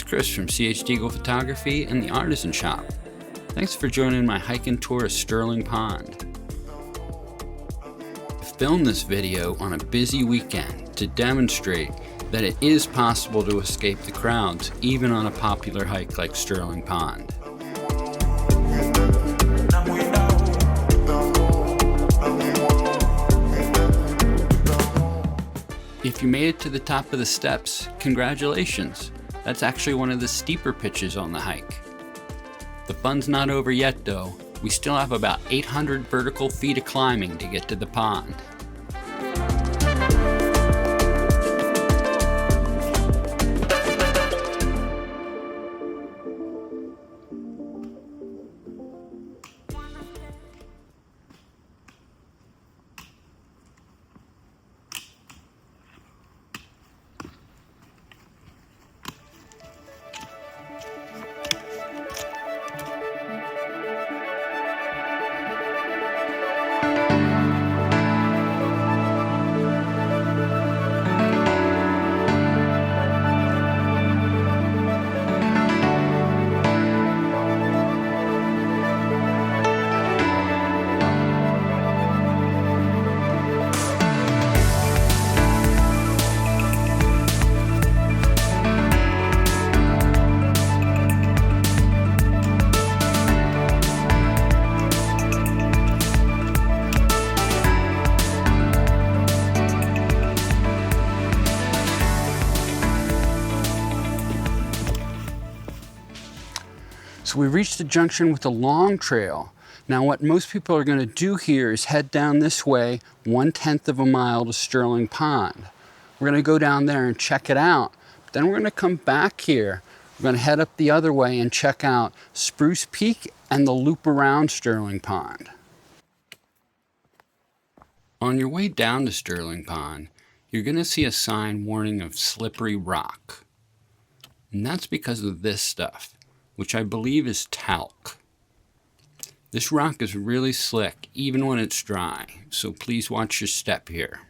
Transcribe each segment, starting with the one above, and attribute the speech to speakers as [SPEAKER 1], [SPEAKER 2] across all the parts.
[SPEAKER 1] Chris from C.H.Diegel Photography and the Artisan Shop. Thanks for joining my hiking tour of Sterling Pond. I filmed this video on a busy weekend to demonstrate that it is possible to escape the crowds even on a popular hike like Sterling Pond. If you made it to the top of the steps, congratulations. That's actually one of the steeper pitches on the hike. The fun's not over yet though. We still have about 800 vertical feet of climbing to get to the pond. So we reached the junction with the long trail. Now what most people are going to do here is head down this way 1/10 of a mile to Sterling Pond. We're going to go down there and check it out. Then we're going to come back here. We're going to head up the other way and check out Spruce Peak and the loop around Sterling Pond. On your way down to Sterling Pond, you're going to see a sign warning of slippery rock. And that's because of this stuff, which I believe is talc. This rock is really slick even when it's dry, so please watch your step here.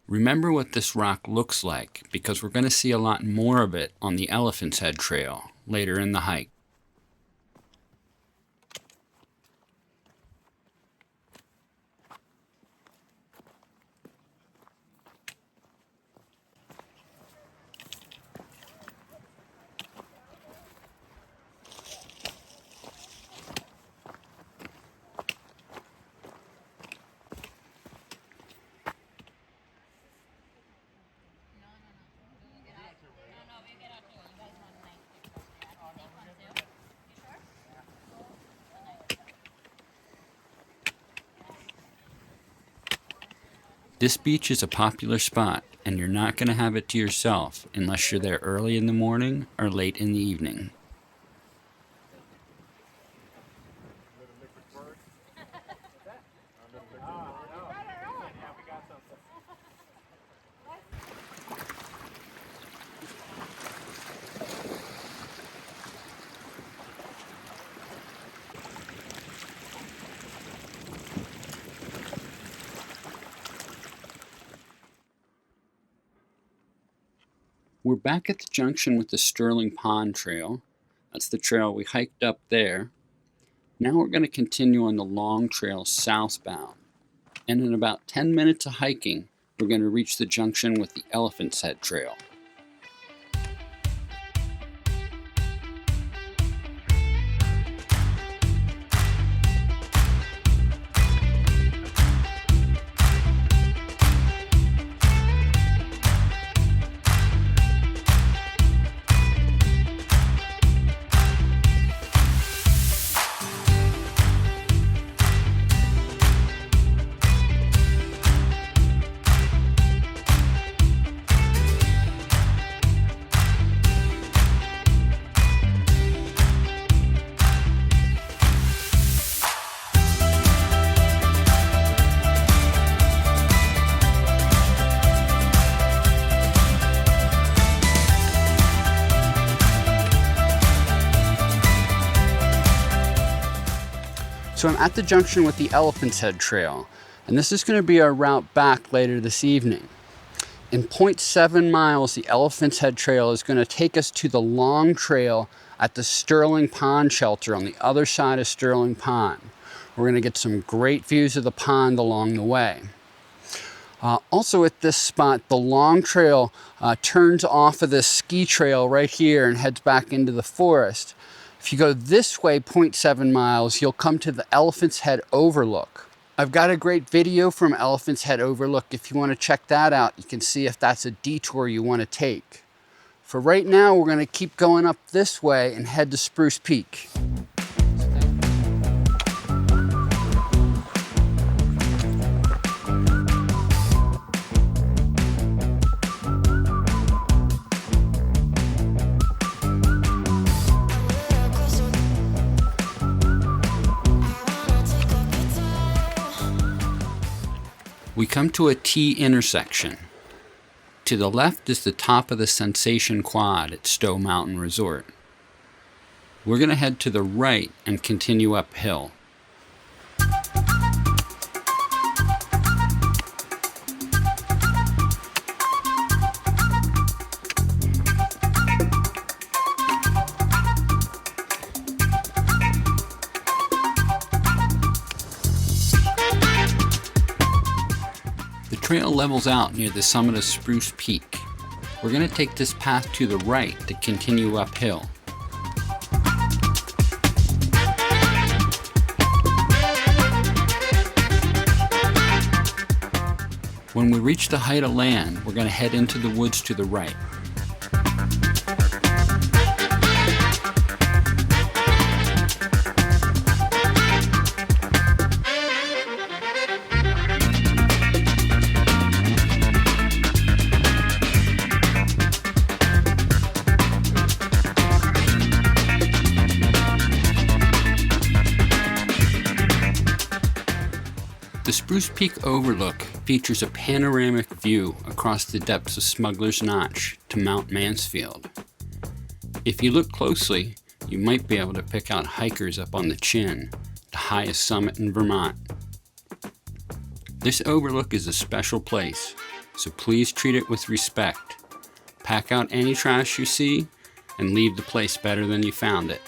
[SPEAKER 1] Remember what this rock looks like because we're going to see a lot more of it on the Elephant's Head Trail later in the hike. This beach is a popular spot, and you're not going to have it to yourself unless you're there early in the morning or late in the evening. We're back at the junction with the Sterling Pond Trail. That's the trail we hiked up there. Now we're going to continue on the long trail southbound. And in about 10 minutes of hiking, we're going to reach the junction with the Elephant's Head Trail. So I'm at the junction with the Elephant's Head Trail, and this is going to be our route back later this evening. In 0.7 miles, the Elephant's Head Trail is going to take us to the long trail at the Sterling Pond shelter on the other side of Sterling Pond. We're going to get some great views of the pond along the way. Also at this spot, the long trail turns off of this ski trail right here and heads back into the forest. If you go this way 0.7 miles, you'll come to the Elephant's Head Overlook. I've got a great video from Elephant's Head Overlook. If you want to check that out, you can see if that's a detour you want to take. For right now, we're going to keep going up this way and head to Spruce Peak. We come to a T intersection. To the left is the top of the Sensation Quad at Stowe Mountain Resort. We're going to head to the right and continue uphill. The trail levels out near the summit of Spruce Peak. We're going to take this path to the right to continue uphill. When we reach the height of land, we're going to head into the woods to the right. The Spruce Peak Overlook features a panoramic view across the depths of Smugglers Notch to Mount Mansfield. If you look closely, you might be able to pick out hikers up on the Chin, the highest summit in Vermont. This overlook is a special place, so please treat it with respect. Pack out any trash you see and leave the place better than you found it.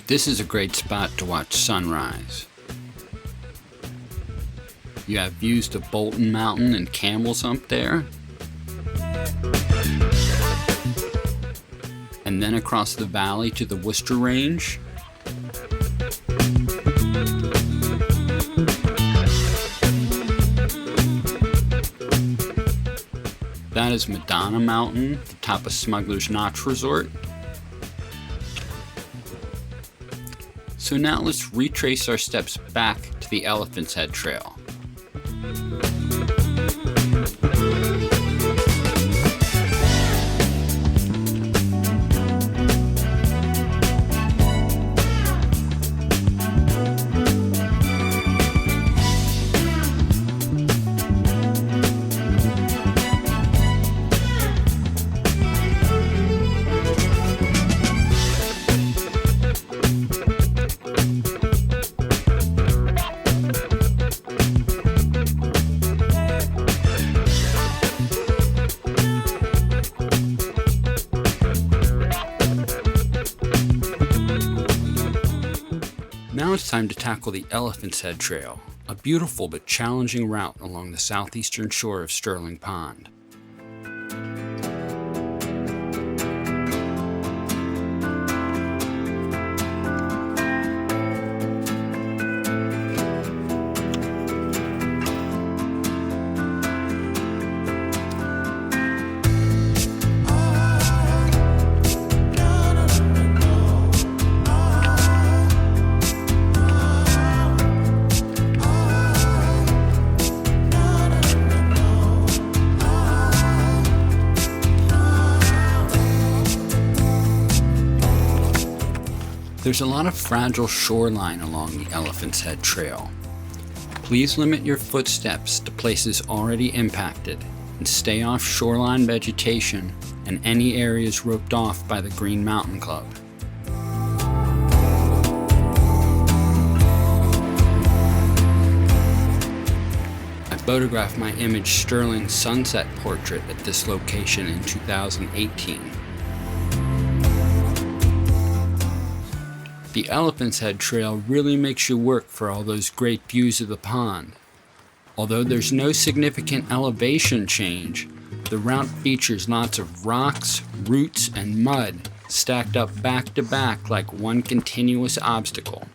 [SPEAKER 1] This is a great spot to watch sunrise. You have views to Bolton Mountain and Campbell's Hump there. And then across the valley to the Worcester Range. That is Madonna Mountain, the top of Smugglers Notch Resort. So now let's retrace our steps back to the Elephant's Head Trail. Now it's time to tackle the Elephant's Head Trail, a beautiful but challenging route along the southeastern shore of Sterling Pond. There's a lot of fragile shoreline along the Elephant's Head Trail. Please limit your footsteps to places already impacted and stay off shoreline vegetation and any areas roped off by the Green Mountain Club. I photographed my image Sterling sunset portrait at this location in 2018. The Elephant's Head Trail really makes you work for all those great views of the pond. Although there's no significant elevation change, the route features lots of rocks, roots, and mud stacked up back to back like one continuous obstacle.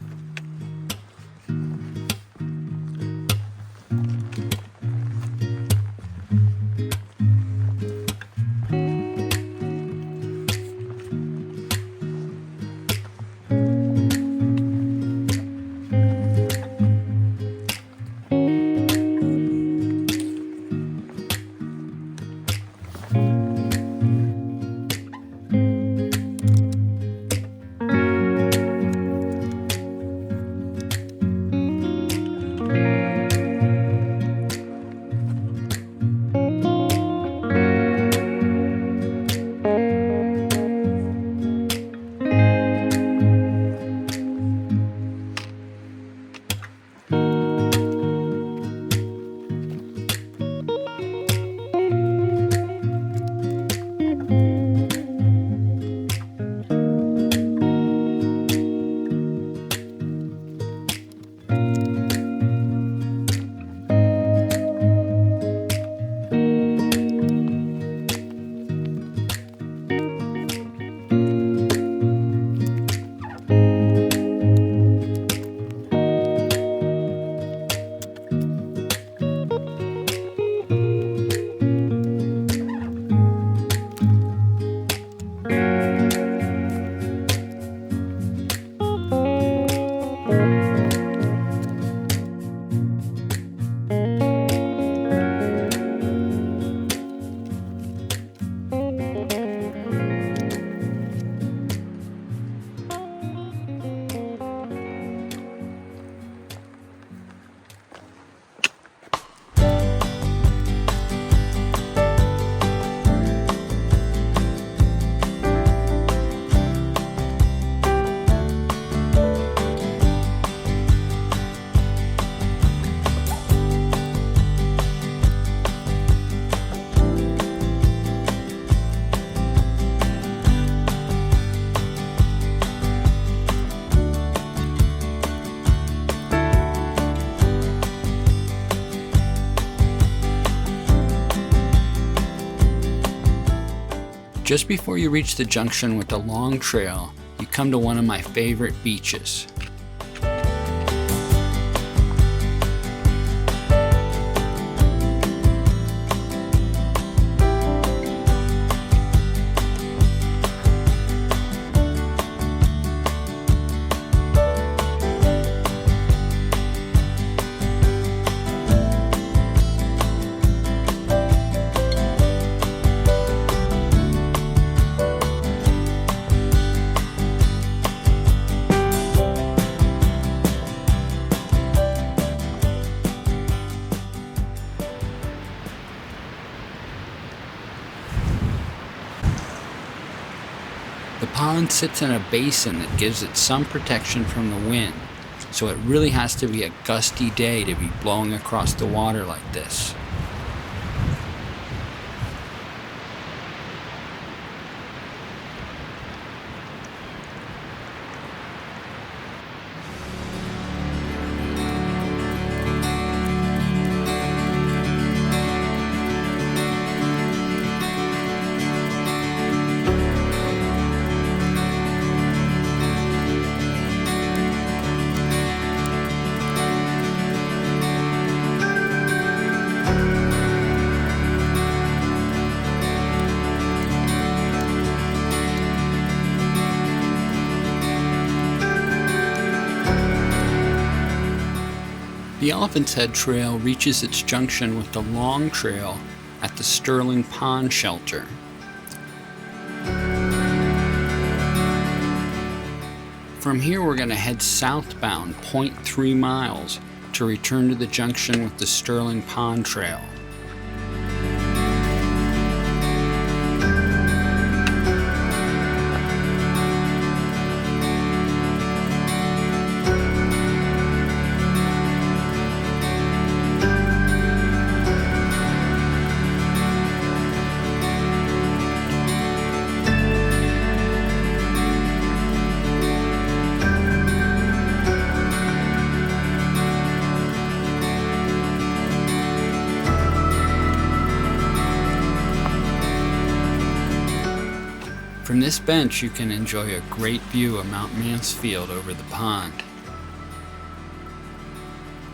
[SPEAKER 1] Just before you reach the junction with the long trail, you come to one of my favorite beaches. The pond sits in a basin that gives it some protection from the wind, so it really has to be a gusty day to be blowing across the water like this. The Elephant's Head Trail reaches its junction with the Long Trail at the Sterling Pond Shelter. From here we're going to head southbound 0.3 miles to return to the junction with the Sterling Pond Trail. From this bench you can enjoy a great view of Mount Mansfield over the pond.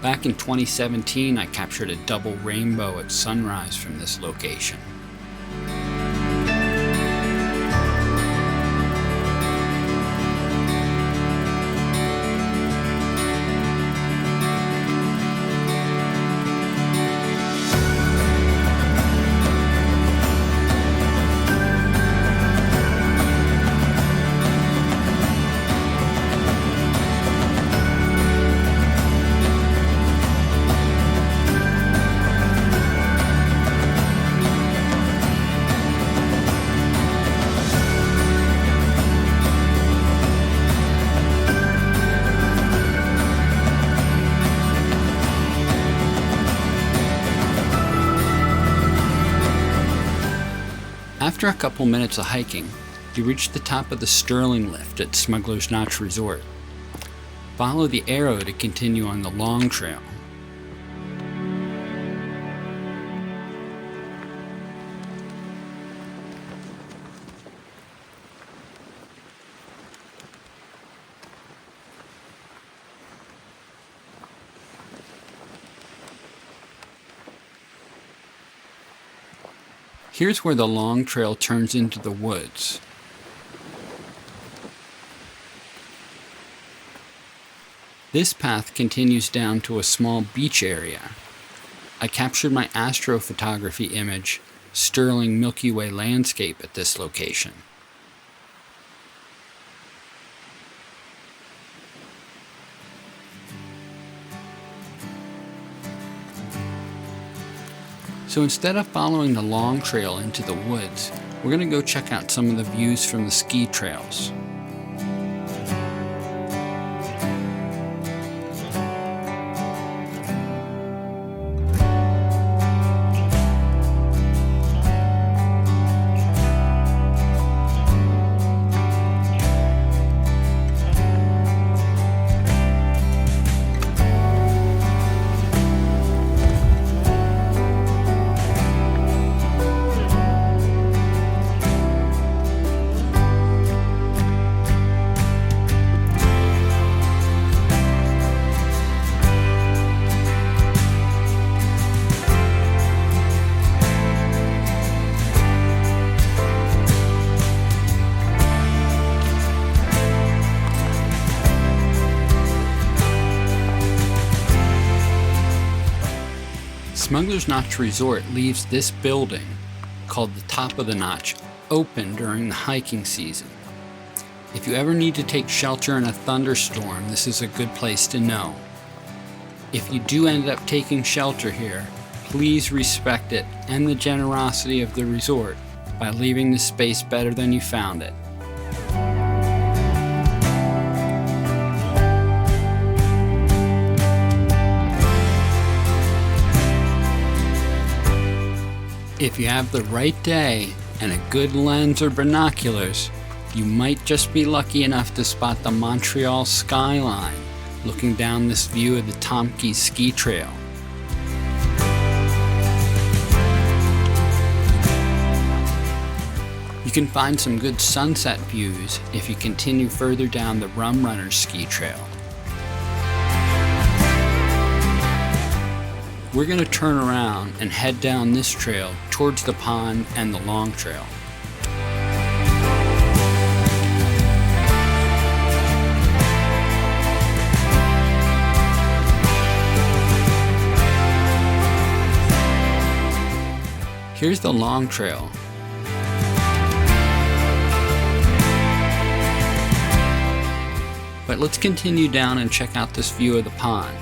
[SPEAKER 1] Back in 2017 I captured a double rainbow at sunrise from this location. After a couple minutes of hiking, you reach the top of the Sterling Lift at Smugglers Notch Resort. Follow the arrow to continue on the long trail. Here's where the long trail turns into the woods. This path continues down to a small beach area. I captured my astrophotography image, Sterling Milky Way landscape at this location. So instead of following the long trail into the woods, we're going to go check out some of the views from the ski trails. Smugglers Notch Resort leaves this building, called the Top of the Notch, open during the hiking season. If you ever need to take shelter in a thunderstorm, this is a good place to know. If you do end up taking shelter here, please respect it and the generosity of the resort by leaving the space better than you found it. If you have the right day and a good lens or binoculars, you might just be lucky enough to spot the Montreal skyline looking down this view of the Tomke ski trail. You can find some good sunset views if you continue further down the Rum Runners ski trail. We're going to turn around and head down this trail towards the pond and the long trail. Here's the long trail. But let's continue down and check out this view of the pond.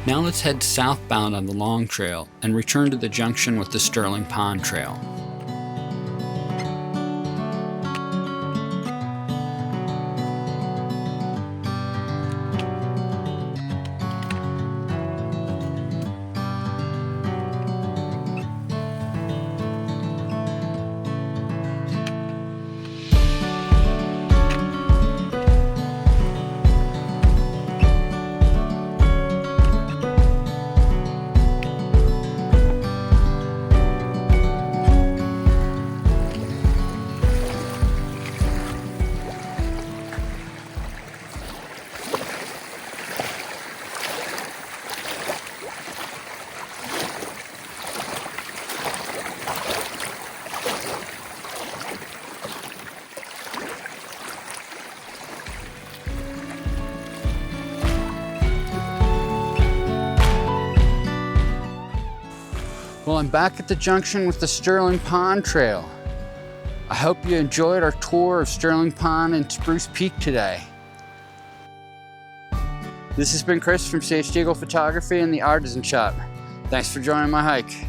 [SPEAKER 1] Now let's head southbound on the long trail and return to the junction with the Sterling Pond Trail. Well, I'm back at the junction with the Sterling Pond Trail. I hope you enjoyed our tour of Sterling Pond and Spruce Peak today. This has been Chris from C.H.Diegel Photography and the Artisan Shop. Thanks for joining my hike.